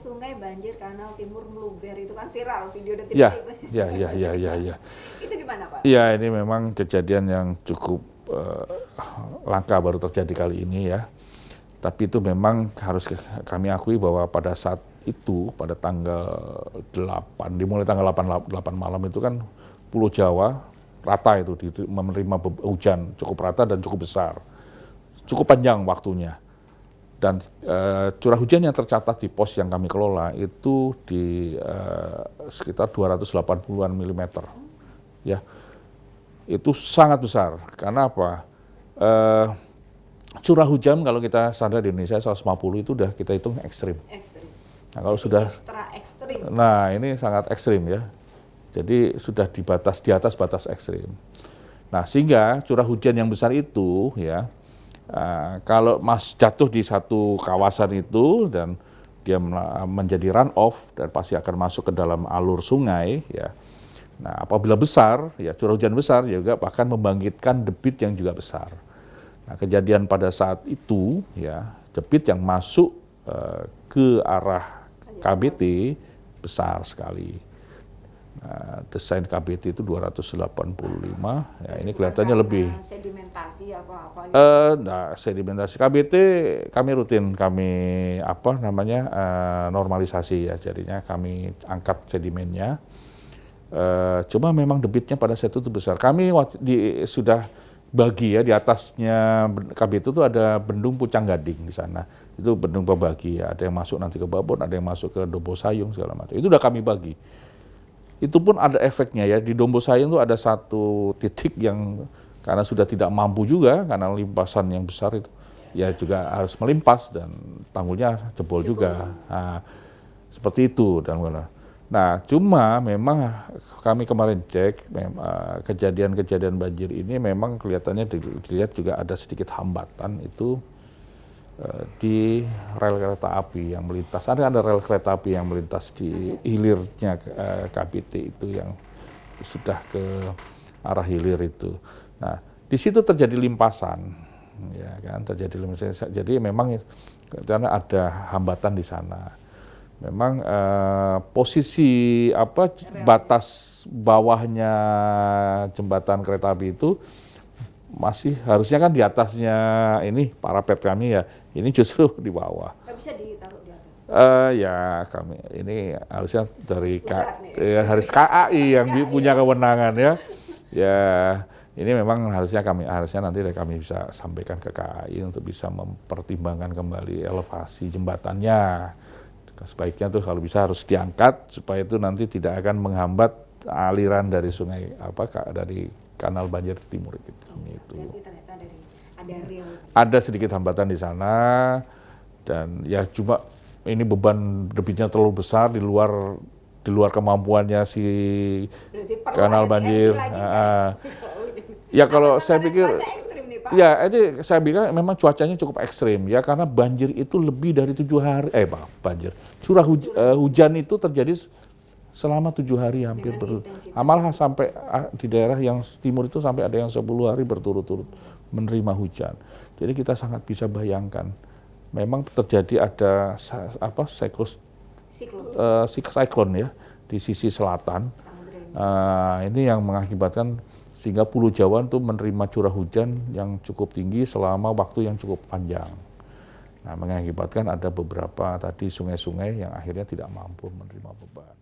sungai banjir kanal timur meluber itu kan viral video detik. Ya, ya. Itu gimana Pak? Ya, ini memang kejadian yang cukup langka baru terjadi kali ini ya. Tapi itu memang harus kami akui bahwa pada saat itu, pada tanggal 8, dimulai tanggal 8 malam itu kan Pulau Jawa rata itu menerima hujan cukup rata dan cukup besar. Cukup panjang waktunya. Dan curah hujan yang tercatat di pos yang kami kelola itu di sekitar 280-an milimeter. Ya, itu sangat besar. Karena apa? Curah hujan kalau kita standar di Indonesia 150 itu udah kita hitung ekstrim. Nah, kalau sudah ekstra ekstrim. Nah, ini sangat ekstrim ya. Jadi sudah di atas batas ekstrim. Nah, sehingga curah hujan yang besar itu ya, kalau jatuh di satu kawasan itu dan dia menjadi run off dan pasti akan masuk ke dalam alur sungai ya. Nah, apabila besar ya, curah hujan besar juga bahkan membangkitkan debit yang juga besar. Nah, kejadian pada saat itu ya, debit yang masuk ke arah KBT besar sekali. Nah, desain KBT itu 285, ya ini kelihatannya lebih. Sedimentasi apa-apa gitu. Nah, sedimentasi KBT kami normalisasi ya, jadinya kami angkat sedimennya. Cuma memang debitnya pada saat itu besar. Kami sudah bagi ya, di atasnya KBT itu ada bendung Pucang Gading di sana. Itu bendung pembagi ya, ada yang masuk nanti ke Babon, ada yang masuk ke Dombo Sayung segala macam. Itu udah kami bagi. Itu pun ada efeknya ya, di Dombo Sayung itu ada satu titik yang karena sudah tidak mampu juga karena limpasan yang besar itu, ya juga harus melimpas dan tanggulnya jebol juga. Nah, seperti itu dan nah, cuma memang kami kemarin cek kejadian-kejadian banjir ini memang kelihatannya dilihat juga ada sedikit hambatan itu di rel kereta api yang melintas. Ada rel kereta api yang melintas di hilirnya KBT itu yang sudah ke arah hilir itu. Nah, di situ terjadi limpasan, ya kan, terjadi limpasan. Jadi memang karena ada hambatan di sana. Memang posisi batas bawahnya jembatan kereta api itu masih harusnya kan di atasnya ini parapet kami ya, ini justru di bawah. Nggak bisa ditaruh di atas? Ya kami ini harusnya dari harus KAI yang punya kewenangan ya. Ya ini memang harusnya nanti kami bisa sampaikan ke KAI untuk bisa mempertimbangkan kembali elevasi jembatannya. Sebaiknya tuh kalau bisa harus diangkat supaya itu nanti tidak akan menghambat aliran dari sungai dari kanal banjir timur gitu. Ternyata ada sedikit hambatan di sana dan ya cuma ini beban debitnya terlalu besar di luar kemampuannya si kanal banjir. Ya kalau saya pikir ya ini saya bilang memang cuacanya cukup ekstrim ya karena banjir itu lebih dari 7 hari curah hujan itu terjadi selama 7 hari hampir malah sampai di daerah yang timur itu sampai ada yang 10 hari berturut-turut menerima hujan. Jadi kita sangat bisa bayangkan memang terjadi ada siklon ya di sisi selatan. Ini yang mengakibatkan sehingga Pulau Jawa itu menerima curah hujan yang cukup tinggi selama waktu yang cukup panjang. Nah, mengakibatkan ada beberapa tadi sungai-sungai yang akhirnya tidak mampu menerima beban.